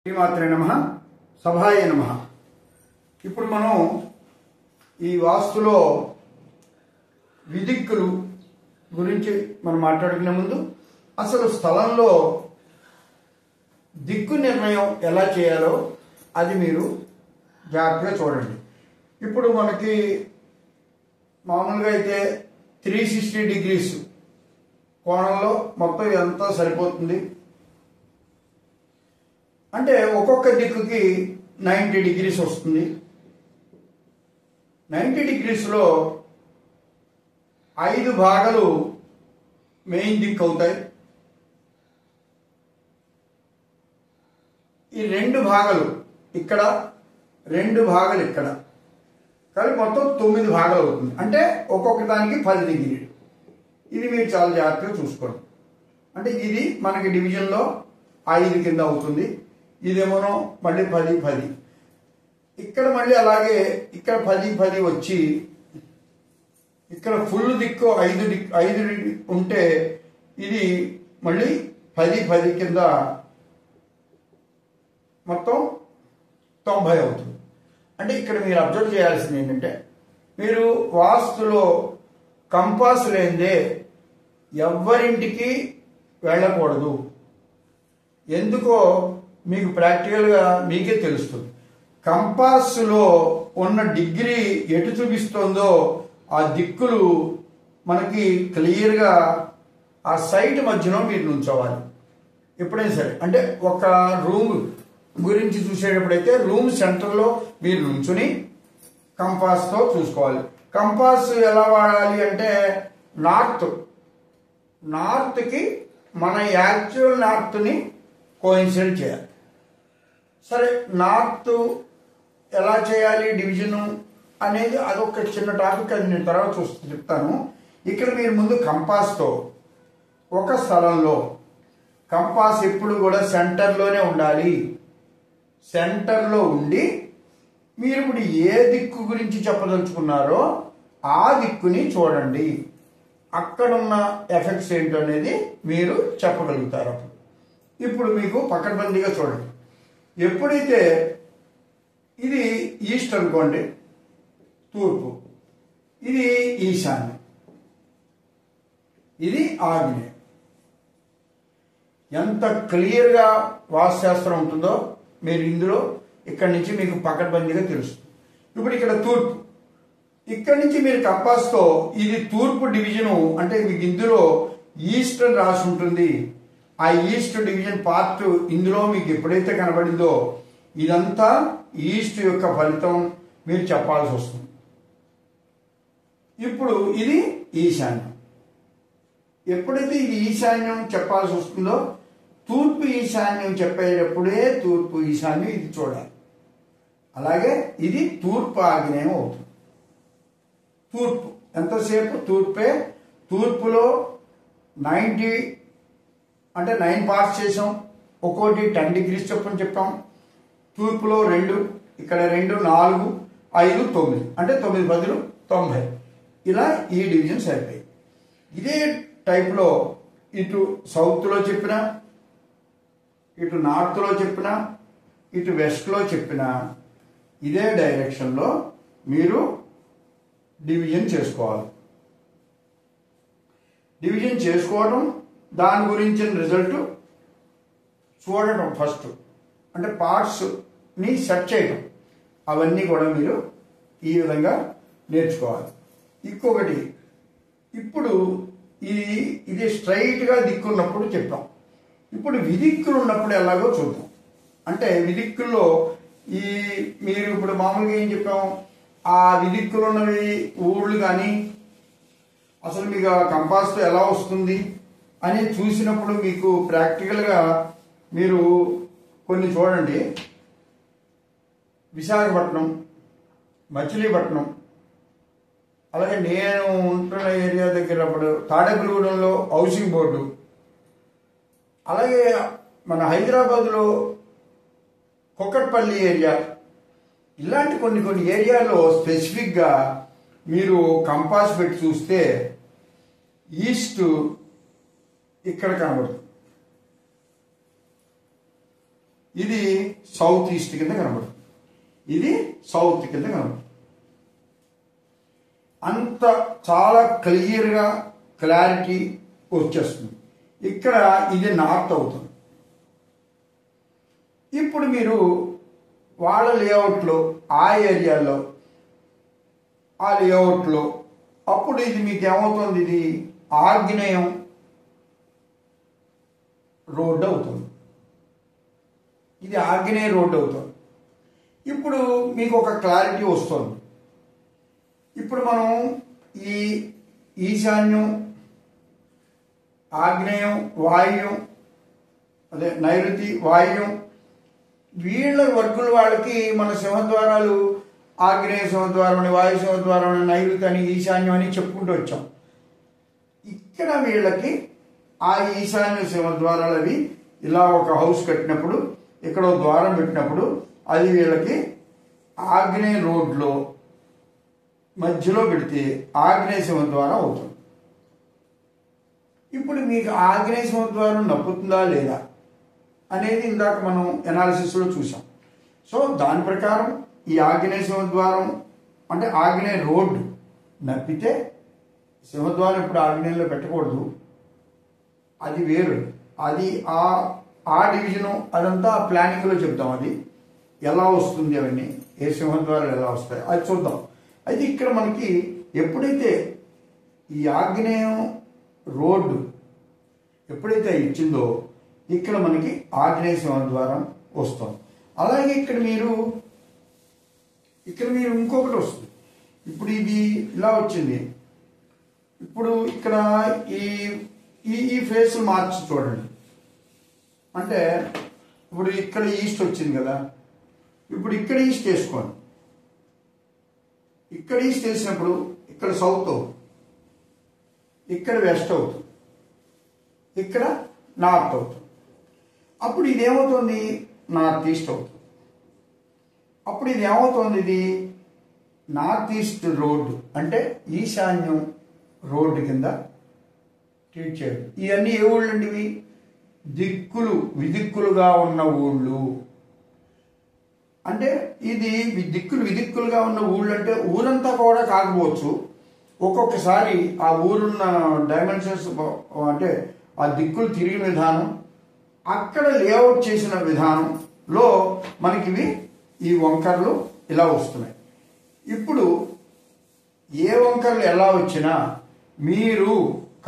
శ్రీమాత్రే నమః సభాయ నమః. ఇప్పుడు మనం ఈ వాస్తులో విదిక్కులు గురించి మనం మాట్లాడుకునే ముందు అసలు స్థలంలో దిక్కు నిర్ణయం ఎలా చేయాలో అది మీరు జాగ్రత్తగా చూడండి. ఇప్పుడు మనకి మామూలుగా అయితే 360 డిగ్రీస్ కోణంలో మొత్తం ఎంత సరిపోతుంది అంటే ఒక్కొక్క దిక్కుకి 90 డిగ్రీస్ వస్తుంది. 90 డిగ్రీస్లో 5 భాగాలు మెయిన్ దిక్కు అవుతాయి. ఈ 2 భాగాలు ఇక్కడ 2 భాగాలు ఇక్కడ కలిపి మొత్తం 9 భాగాలు అవుతుంది. అంటే ఒక్కొక్క దానికి 10 డిగ్రీలు. ఇది మీరు చాలా జాగ్రత్తగా చూసుకోండి. అంటే ఇది మనకి డివిజన్లో 5 కింద అవుతుంది. ఇదేమోనో మళ్ళీ 10 10 ఇక్కడ మళ్ళీ అలాగే ఇక్కడ 10 10 వచ్చి ఇక్కడ ఫుల్ దిక్కు 5 ఉంటే ఇది మళ్ళీ 10 10 కింద మొత్తం 90 అవుతుంది. అంటే ఇక్కడ మీరు అబ్జర్వ్ చేయాల్సింది ఏంటంటే మీరు వాస్తులో కంపాస్ లేనిదే ఎవ్వరింటికి వెళ్ళకూడదు. ఎందుకో మీకు ప్రాక్టికల్గా మీకే తెలుస్తుంది. కంపాస్లో ఉన్న డిగ్రీ ఎటు చూపిస్తుందో ఆ దిక్కులు మనకి క్లియర్గా ఆ సైట్ మధ్యలో మీరు నుంచోవాలి ఎప్పుడైనా సరే. అంటే ఒక రూమ్ గురించి చూసేటప్పుడైతే రూమ్ సెంటర్లో మీరు నుంచుని కంపాస్తో చూసుకోవాలి. కంపాస్ ఎలా వాడాలి అంటే నార్త్కి మన యాక్చువల్ నార్త్ని కోయిన్సైడ్ చేయాలి. సరే, నార్త్ ఎలా చేయాలి డివిజను అనేది అదొక చిన్న టాపిక్, అది నేను తర్వాత చెప్తాను. ఇక్కడ మీరు ముందు కంపాస్తో ఒక స్థలంలో కంపాస్ ఎప్పుడు కూడా సెంటర్లోనే ఉండాలి. సెంటర్లో ఉండి మీరు ఇప్పుడు ఏ దిక్కు గురించి చెప్పదలుచుకున్నారో ఆ దిక్కుని చూడండి. అక్కడున్న ఎఫెక్ట్స్ ఏంటో అనేది మీరు చెప్పగలుగుతారు. ఇప్పుడు మీకు పకడ్బందీగా చూడండి. ఎప్పుడైతే ఇది ఈస్ట్ అనుకోండి, తూర్పు, ఇది ఈశాన్యం, ఇది ఆగ్నేయం. ఎంత క్లియర్గా వాస్తుశాస్త్రం ఉంటుందో మీరు ఇందులో ఇక్కడి నుంచి మీకు పకడ్బందీగా తెలుస్తుంది. ఇప్పుడు ఇక్కడ తూర్పు, ఇక్కడి నుంచి మీరు కంపాస్తో ఇది తూర్పు డివిజను అంటే మీకు ఇందులో ఈస్ట్ అని రాసి ఉంటుంది. ఆ ఈస్ట్ డివిజన్ పార్ట్ ఇందులో మీకు ఎప్పుడైతే కనబడిందో ఇదంతా ఈస్ట్ యొక్క ఫలితం మీరు చెప్పాల్సి వస్తుంది. ఇప్పుడు ఇది ఈశాన్యం. ఎప్పుడైతే ఇది ఈశాన్యం చెప్పాల్సి వస్తుందో తూర్పు ఈశాన్యం చెప్పేటప్పుడే తూర్పు ఈశాన్యం ఇది చూడాలి. అలాగే ఇది తూర్పు ఆగ్నేయం అవుతుంది. తూర్పు ఎంతసేపు తూర్పే. తూర్పులో 90 అంటే 9 పార్ట్స్ చేసాం. ఒక్కోటి 10 డిగ్రీస్ చొప్పున చెప్పాం. తూర్పులో 2, ఇక్కడ 2 4 5 9 అంటే 9 10 90. ఇలా ఈ డివిజన్స్ అయిపోయాయి. ఇదే టైప్లో ఇటు సౌత్లో చెప్పిన, ఇటు నార్త్లో చెప్పిన, ఇటు వెస్ట్లో చెప్పిన ఇదే డైరెక్షన్లో మీరు డివిజన్ చేసుకోవాలి. డివిజన్ చేసుకోవడం, దాని గురించిన రిజల్ట్ చూడటం ఫస్ట్, అంటే పార్ట్స్ని సెట్ చేయడం, అవన్నీ కూడా మీరు ఈ విధంగా నేర్చుకోవాలి. ఇంకొకటి, ఇప్పుడు ఇది స్ట్రైట్గా దిక్కున్నప్పుడు చెప్పాం. ఇప్పుడు విదిక్కులు ఉన్నప్పుడు ఎలాగో చూద్దాం. అంటే విదిక్కుల్లో మీరు ఇప్పుడు మామూలుగా ఏం చెప్పాం, ఆ విదిక్కులు ఉన్నవి ఊళ్ళు కానీ అసలు మీకు ఆ కంపాస్తో ఎలా వస్తుంది అని చూసినప్పుడు మీకు ప్రాక్టికల్గా మీరు కొన్ని చూడండి. విశాఖపట్నం, మచిలీపట్నం, అలాగే నేను ఉంటున్న ఏరియా దగ్గర అప్పుడు తాడేపల్లిగూడెంలో హౌసింగ్ బోర్డు, అలాగే మన హైదరాబాద్లో కుక్కట్పల్లి ఏరియా, ఇలాంటి కొన్ని ఏరియాలో స్పెసిఫిక్గా మీరు కంపాస్ పెట్టి చూస్తే ఈస్ట్ ఇక్కడ కనబడుతుంది. ఇది సౌత్ ఈస్ట్ కింద కనబడుతుంది, ఇది సౌత్ కింద కనబడుతుంది. అంత చాలా క్లియర్గా క్లారిటీ వచ్చేస్తుంది. ఇక్కడ ఇది నార్త్ అవుతుంది. ఇప్పుడు మీరు వాళ్ళ లేఅవుట్లో ఆ ఏరియాలో ఆ లేఅవుట్లో అప్పుడు ఇది మీకు ఏమవుతుంది, ఇది ఆగ్నేయం రోడ్డు అవుతుంది, ఇది ఆగ్నేయ రోడ్డు అవుతుంది. ఇప్పుడు మీకు ఒక క్లారిటీ వస్తుంది. ఇప్పుడు మనం ఈ ఈశాన్యం, ఆగ్నేయం, వాయువ్యం, అదే నైరుతి, వాయువ్యం, వీళ్ళ వర్గుల వాళ్ళకి మన సింహద్వారాలు ఆగ్నేయ సింహద్వారం అని, వాయు సింహద్వారం అని, నైరుతి అని, ఈశాన్యం అని చెప్పుకుంటూ వచ్చాం. ఇక్కడ వీళ్ళకి ఆ ఈశాన్య సింహద్వారాలు అవి ఇలా ఒక హౌస్ కట్టినప్పుడు ఇక్కడ ఒక ద్వారం పెట్టినప్పుడు అది వీళ్ళకి ఆగ్నేయ రోడ్లో మధ్యలో పెడితే ఆగ్నేయ సింహద్వారం అవుతుంది. ఇప్పుడు మీకు ఆగ్నేయ సింహద్వారం నప్పుతుందా లేదా అనేది ఇందాక మనం ఎనాలిసిస్లో చూసాం. సో దాని ప్రకారం ఈ ఆగ్నేయ సింహద్వారం అంటే ఆగ్నేయ రోడ్డు నప్పితే సింహద్వారం ఇప్పుడు ఆగ్నేయంలో పెట్టకూడదు, అది వేరు. అది ఆ డివిజను అదంతా ప్లానింగ్లో చెప్తాం. అది ఎలా వస్తుంది అవన్నీ, ఏ సింహద్వారాలు ఎలా వస్తాయి అది చూద్దాం. అయితే ఇక్కడ మనకి ఎప్పుడైతే ఈ ఆగ్నేయం రోడ్డు ఎప్పుడైతే ఇచ్చిందో ఇక్కడ మనకి ఆగ్నేయ సింహద్వారం వస్తుంది. అలాగే ఇక్కడ మీరు ఇంకొకటి వస్తుంది. ఇప్పుడు ఇది ఇలా వచ్చింది. ఇప్పుడు ఇక్కడ ఈ ఫేస్ మార్చి చూడండి. అంటే ఇప్పుడు ఇక్కడ ఈస్ట్ వచ్చింది కదా, ఇప్పుడు ఇక్కడ ఈస్ట్ వేసుకోండి. ఇక్కడ ఈస్ట్ వేసినప్పుడు ఇక్కడ సౌత్ అవుతుంది, ఇక్కడ వెస్ట్ అవుతుంది, ఇక్కడ నార్త్ అవుతుంది. అప్పుడు ఇది ఏమవుతుంది, నార్త్ ఈస్ట్ అవుతుంది. అప్పుడు ఇది ఏమవుతుంది, ఇది నార్త్ ఈస్ట్ రోడ్డు అంటే ఈశాన్యం రోడ్డు కింద ట్రీట్ చేయడం. ఇవన్నీ ఏ ఊళ్ళు అండి, ఇవి విదిక్కులుగా ఉన్న ఊళ్ళు. అంటే ఇది విదిక్కులుగా ఉన్న ఊళ్ళు అంటే ఊరంతా కూడా కాకపోవచ్చు. ఒక్కొక్కసారి ఆ ఊరున్న డైమెన్షన్స్ అంటే ఆ దిక్కులు తిరిగిన విధానం, అక్కడ లేఅవుట్ చేసిన విధానంలో మనకి ఈ వంకర్లు ఇలా వస్తున్నాయి. ఇప్పుడు ఏ వంకర్లు ఎలా వచ్చినా మీరు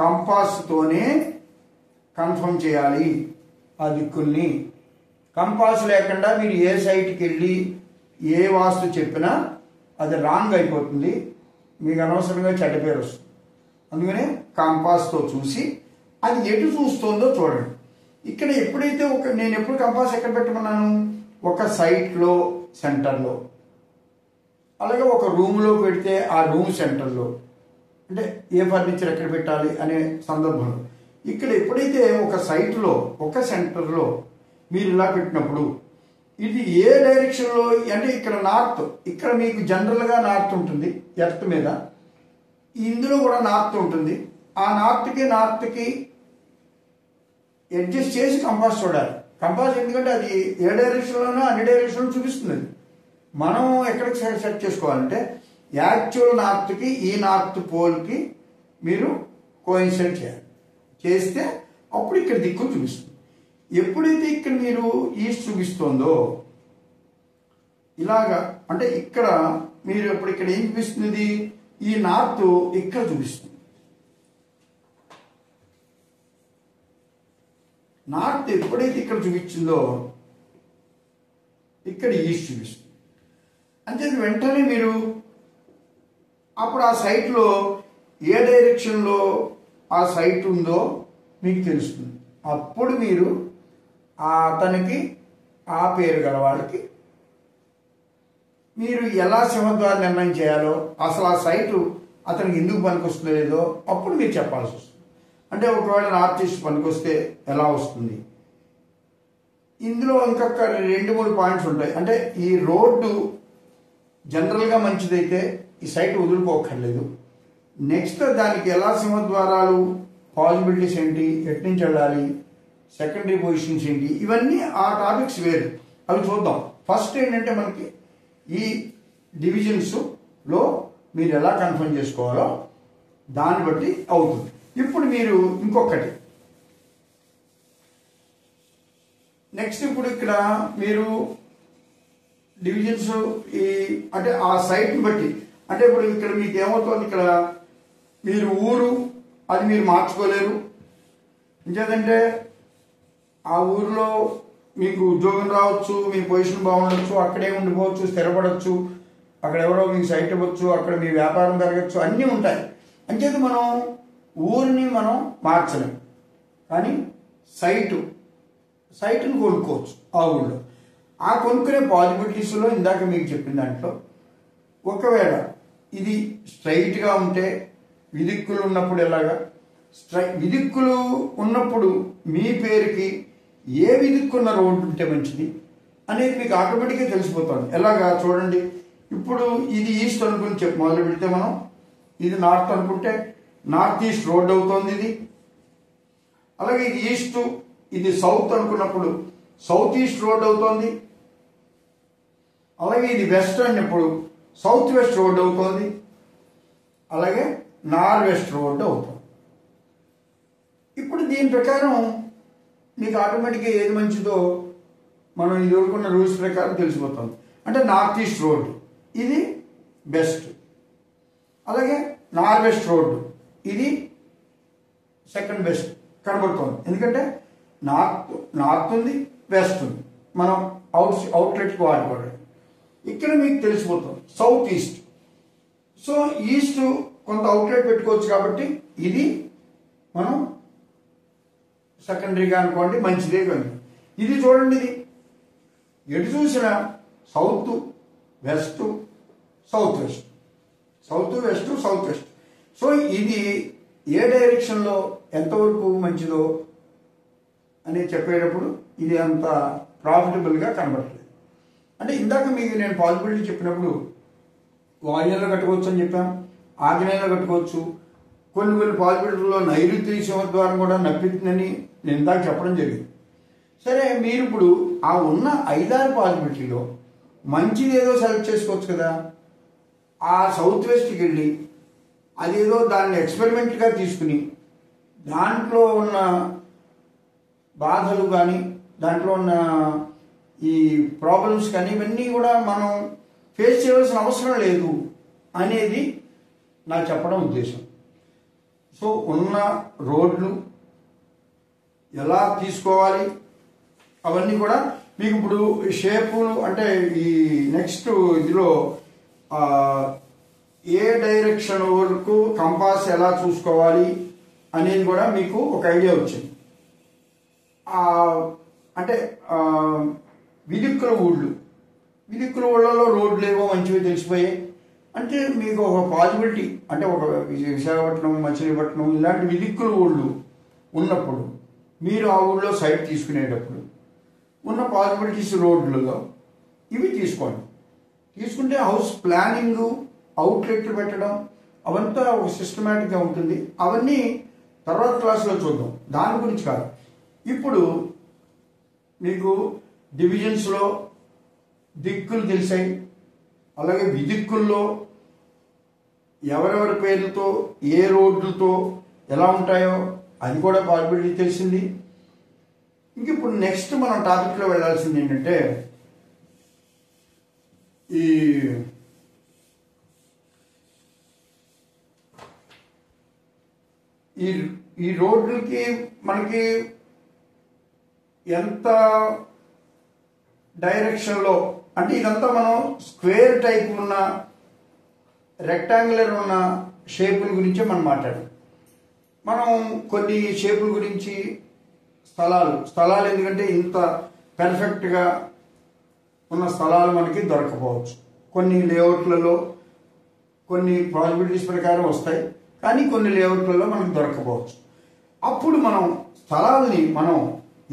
కంపాస్తోనే కన్ఫర్మ్ చేయాలి ఆ దిక్కుల్ని. కంపాస్ లేకుండా మీరు ఏ సైట్కి వెళ్ళి ఏ వాస్తు చెప్పినా అది రాంగ్ అయిపోతుంది, మీకు అనవసరంగా చెడ్డ పేరు వస్తుంది. అందుకనే కంపాస్తో చూసి అది ఎటు చూస్తుందో చూడండి. ఇక్కడ ఎప్పుడైతే నేను ఎప్పుడు కంపాస్ ఎక్కడ పెట్టమన్నాను, ఒక సైట్లో సెంటర్లో, అలాగే ఒక రూమ్లో పెడితే ఆ రూమ్ సెంటర్లో, అంటే ఏ ఫర్నిచర్ ఎక్కడ పెట్టాలి అనే సందర్భంలో. ఇక్కడ ఎప్పుడైతే ఒక సైట్లో ఒక సెంటర్లో మీరు ఇలా పెట్టినప్పుడు ఇది ఏ డైరెక్షన్లో అంటే ఇక్కడ నార్త్, ఇక్కడ మీకు జనరల్గా నార్త్ ఉంటుంది ఎర్త్ మీద, ఇందులో కూడా నార్త్ ఉంటుంది. ఆ నార్త్కి అడ్జస్ట్ చేసి కంపాస్ చూడాలి. కంపాస్ ఎందుకంటే అది ఏ డైరెక్షన్లోనో అన్ని డైరెక్షన్లో చూపిస్తుంది. మనం ఎక్కడికి సెట్ చేసుకోవాలంటే యాక్చువల్ నార్త్కి ఈ నార్త్ పోల్కి మీరు కోయిన్సైడ్ చేయాలి. చేస్తే అప్పుడు ఇక్కడ దిక్కు చూపిస్తుంది. ఎప్పుడైతే ఇక్కడ మీరు ఈస్ట్ చూపిస్తుందో ఇలాగా, అంటే ఇక్కడ మీరు ఎప్పుడు ఇక్కడ ఏం చూపిస్తుంది, ఈ నార్త్ ఇక్కడ చూపిస్తుంది. నార్త్ ఎప్పుడైతే ఇక్కడ చూపించిందో ఇక్కడ ఈస్ట్ చూపిస్తుంది. అంటే వెంటనే మీరు అప్పుడు ఆ సైట్లో ఏ డైరెక్షన్లో ఆ సైట్ ఉందో మీకు తెలుస్తుంది. అప్పుడు మీరు అతనికి ఆ పేరు గల వాళ్ళకి మీరు ఎలా సింహద్వారం నిర్ణయం చేయాలో, అసలు ఆ సైటు అతనికి ఎందుకు పనికొస్తుందో లేదో అప్పుడు మీరు చెప్పాల్సి వస్తుంది. అంటే ఒకవేళ నార్త్ ఈస్ట్ పనికొస్తే ఎలా వస్తుంది. ఇందులో ఇంకొక 2-3 పాయింట్స్ ఉంటాయి. అంటే ఈ రోడ్డు జనరల్గా మంచిదైతే ఈ సైట్ వదులుకోకర్లేదు. నెక్స్ట్ దానికి ఎలా సింహద్వారాలు పాసిబిలిటీస్ ఏంటి, ఎట్నుంచి వెళ్ళాలి, సెకండరీ పొజిషన్స్ ఏంటి, ఇవన్నీ ఆ టాపిక్స్ వేరు, అవి చూద్దాం. ఫస్ట్ ఏంటంటే మనకి ఈ డివిజన్స్లో మీరు ఎలా కన్ఫర్మ్ చేసుకోవాలో దాన్ని బట్టి అవుతుంది. ఇప్పుడు మీరు ఇంకొకటి నెక్స్ట్, ఇప్పుడు ఇక్కడ మీరు డివిజన్స్ అంటే ఆ సైట్ని బట్టి, అంటే ఇప్పుడు ఇక్కడ మీకు ఏమవుతుంది, ఇక్కడ మీరు ఊరు అది మీరు మార్చుకోలేరు. ఇంకేదంటే ఆ ఊరిలో మీకు ఉద్యోగం రావచ్చు, మీ పొజిషన్ బాగుండొచ్చు, అక్కడే ఉండిపోవచ్చు, స్థిరపడవచ్చు, అక్కడ ఎవరో మీకు సైట్ ఇవ్వచ్చు, అక్కడ మీ వ్యాపారం జరగచ్చు, అన్నీ ఉంటాయి. అంచేది మనం ఊరిని మనం మార్చలేం, కానీ సైట్ని కొనుక్కోవచ్చు ఆ ఊళ్ళో. ఆ కొనుక్కునే పాసిబిలిటీస్లో ఇందాక మీకు చెప్పిన దాంట్లో ఒకవేళ ఇది స్ట్రైట్గా ఉంటే విదిక్కులు ఉన్నప్పుడు ఎలాగా, విదిక్కులు ఉన్నప్పుడు మీ పేరుకి ఏ విదిక్కున్న రోడ్డు ఉంటే మంచిది అనేది మీకు ఆటోమేటిక్గా తెలిసిపోతుంది. ఎలాగా చూడండి, ఇప్పుడు ఇది ఈస్ట్ అనుకుని చెప్పి మొదలు పెడితే మనం, ఇది నార్త్ అనుకుంటే నార్త్ ఈస్ట్ రోడ్ అవుతుంది ఇది. అలాగే ఇది ఈస్ట్, ఇది సౌత్ అనుకున్నప్పుడు సౌత్ ఈస్ట్ రోడ్ అవుతుంది. అలాగే ఇది వెస్ట్ అన్నప్పుడు సౌత్ వెస్ట్ రోడ్ అవుతుంది. అలాగే నార్త్ వెస్ట్ రోడ్ అవుతుంది. ఇప్పుడు దీని ప్రకారం మీకు ఆటోమేటిక్గా ఏది మంచిదో మనం ఇది వరకున్న రూల్స్ ప్రకారం తెలిసిపోతుంది. అంటే నార్త్ ఈస్ట్ రోడ్ ఇది బెస్ట్, అలాగే నార్త్ వెస్ట్ రోడ్ ఇది సెకండ్ బెస్ట్ కనబడుతుంది. ఎందుకంటే నార్త్ ఉంది, వెస్ట్ ఉంది, మనం అవుట్లెట్కి వాడుకోవడం. ఇక్కడ మీకు తెలిసిపోతుంది సౌత్ ఈస్ట్. సో ఈస్ట్ కొంత అవుట్లెట్ పెట్టుకోవచ్చు కాబట్టి ఇది మనం సెకండరీగా అనుకోండి, మంచిదే. కానీ ఇది చూడండి, ఇది ఎటు చూసినా south west south west, south west south west. So ఇది ఏ డైరెక్షన్లో ఎంతవరకు మంచిదో అని చెప్పేటప్పుడు ఇది అంత ప్రాఫిటబుల్గా కనబడట్లేదు. అంటే ఇందాక మీకు నేను పాసిబిలిటీ చెప్పినప్పుడు వాయువ్యంలో కట్టుకోవచ్చు అని చెప్పాం, ఆగ్నేయంలో కట్టుకోవచ్చు, కొన్ని పాసిబిలిటీలో నైరుతి సింహద్వారం కూడా నప్పిస్తుందని నేను ఇందాక చెప్పడం జరిగింది. సరే, మీరు ఇప్పుడు ఆ ఉన్న 5-6 పాసిబిలిటీలో మంచిది ఏదో సెలెక్ట్ చేసుకోవచ్చు కదా. ఆ సౌత్ వెస్ట్కి వెళ్ళి అదేదో దాన్ని ఎక్స్పెరిమెంట్గా తీసుకుని దాంట్లో ఉన్న బాధలు కానీ దాంట్లో ఉన్న ఈ ప్రాబ్లమ్స్ కానీ ఇవన్నీ కూడా మనం ఫేస్ చేయవలసిన అవసరం లేదు అనేది నా చెప్పడం ఉద్దేశం. సో ఉన్న రోడ్లు ఎలా తీసుకోవాలి అవన్నీ కూడా మీకు ఇప్పుడు షేపులు, అంటే ఈ నెక్స్ట్ ఇదిలో ఏ డైరెక్షన్ వరకు కంపాస్ ఎలా చూసుకోవాలి అనేది కూడా మీకు ఒక ఐడియా వచ్చింది. అంటే విదిక్కుల ఊళ్ళలో రోడ్లు ఏవో మంచివి తెలిసిపోయాయి. అంటే మీకు ఒక పాసిబిలిటీ, అంటే ఒక విశాఖపట్నం, మచిలీపట్నం ఇలాంటి విదిక్కుల ఊళ్ళు ఉన్నప్పుడు మీరు ఆ ఊళ్ళో సైట్ తీసుకునేటప్పుడు ఉన్న పాసిబిలిటీస్ రోడ్లలో ఇవి తీసుకోండి. తీసుకుంటే హౌస్ ప్లానింగ్, అవుట్లెట్లు పెట్టడం అవంతా ఒక సిస్టమేటిక్గా ఉంటుంది. అవన్నీ తర్వాత క్లాసులో చూద్దాం, దాని గురించి కాదు. ఇప్పుడు మీకు డివిజన్స్లో దిక్కులు తెలిసాయి, అలాగే విదిక్కుల్లో ఎవరెవరి పేర్లతో ఏ రోడ్లతో ఎలా ఉంటాయో అది కూడా పాసిబిలిటీ తెలిసింది. ఇంక ఇప్పుడు నెక్స్ట్ మనం టాపిక్లో వెళ్ళాల్సింది ఏంటంటే ఈ రోడ్లకి మనకి ఎంత డైరెక్షన్లో, అంటే ఇదంతా మనం స్క్వేర్ టైప్ ఉన్న రెక్టాంగులర్ ఉన్న షేపుల గురించే మనం మాట్లాడాం. మనం కొన్ని షేపుల గురించి స్థలాలు ఎందుకంటే ఇంత పెర్ఫెక్ట్గా ఉన్న స్థలాలు మనకి దొరకపోవచ్చు. కొన్ని లేఅవుట్లలో కొన్ని పాసిబిలిటీస్ ప్రకారం వస్తాయి, కానీ కొన్ని లేఅవుట్లలో మనకు దొరకపోవచ్చు. అప్పుడు మనం స్థలాల్ని మనం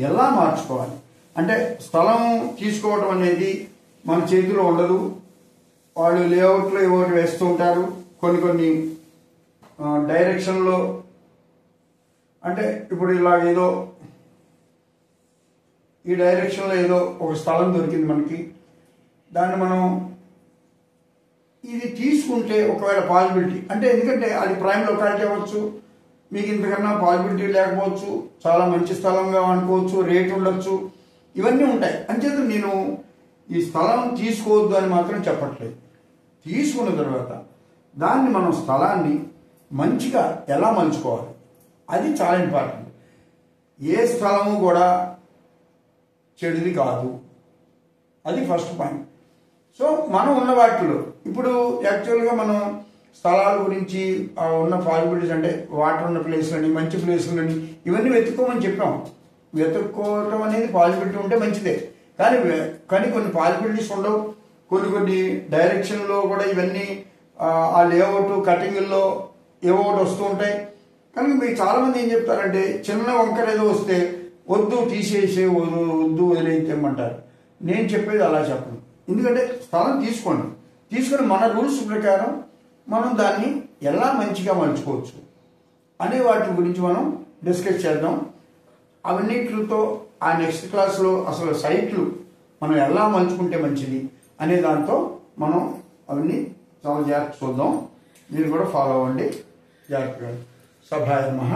ఎలా మార్చుకోవాలి అంటే, స్థలం తీసుకోవడం అనేది మన చేతిలో ఉండదు. వాళ్ళు లేఅవుట్లో ఏవోటి వేస్తూ ఉంటారు, కొన్ని డైరెక్షన్లో. అంటే ఇప్పుడు ఇలా ఏదో ఈ డైరెక్షన్లో ఏదో ఒక స్థలం దొరికింది మనకి, దాన్ని మనం ఇది తీసుకుంటే ఒకవేళ పాసిబిలిటీ అంటే, ఎందుకంటే అది ప్రైమ్ లొకాలిటీ అవ్వచ్చు, మీకు ఇంతకన్నా పాసిబిలిటీ లేకపోవచ్చు, చాలా మంచి స్థలంగా అనుకోవచ్చు, రేట్ ఉండొచ్చు, ఇవన్నీ ఉంటాయి. అంచేత నేను ఈ స్థలం తీసుకోవద్దు అని మాత్రం చెప్పట్లేదు. తీసుకున్న తర్వాత దాన్ని మనం స్థలాన్ని మంచిగా ఎలా మలుచుకోవాలి, అది చాలా ఇంపార్టెంట్. ఏ స్థలము కూడా చెడుది కాదు, అది ఫస్ట్ పాయింట్. సో మనం ఉన్న వాటిలో ఇప్పుడు యాక్చువల్గా మనం స్థలాల గురించి ఉన్న పాసిబిలిటీస్ అంటే వాటర్ ఉన్న ప్లేస్లని, మంచి ప్లేస్లని ఇవన్నీ వెతుక్కోమని చెప్పాం. వెతుక్కోవటం అనేది పాసిబిలిటీ ఉంటే మంచిదే, కానీ కొన్ని పాసిబిలిటీస్ ఉండవు. కొన్ని డైరెక్షన్లో కూడా ఇవన్నీ ఆ లేఅవుట్ కటింగ్లో ఏవో ఒకటి వస్తూ ఉంటాయి. కనుక మీకు చాలామంది ఏం చెప్తారంటే, చిన్న వంకర ఏదో వస్తే వద్దు తీసేసే వద్దు వదిలేయమంటారు. నేను చెప్పేది అలా చెప్పను. ఎందుకంటే స్థలం తీసుకొని మన రూల్స్ ప్రకారం మనం దాన్ని ఎలా మంచిగా మలుచుకోవచ్చు అనే వాటి గురించి మనం డిస్కస్ చేద్దాం. అవన్నిటితో ఆ నెక్స్ట్ క్లాస్లో అసలు సైట్లు మనం ఎలా మలుచుకుంటే మంచిది అనే దాంతో మనం అవన్నీ చాలా జాగ్రత్త చూద్దాం. మీరు కూడా ఫాలో అవ్వండి జాగ్రత్తగా. సభాయ నమః.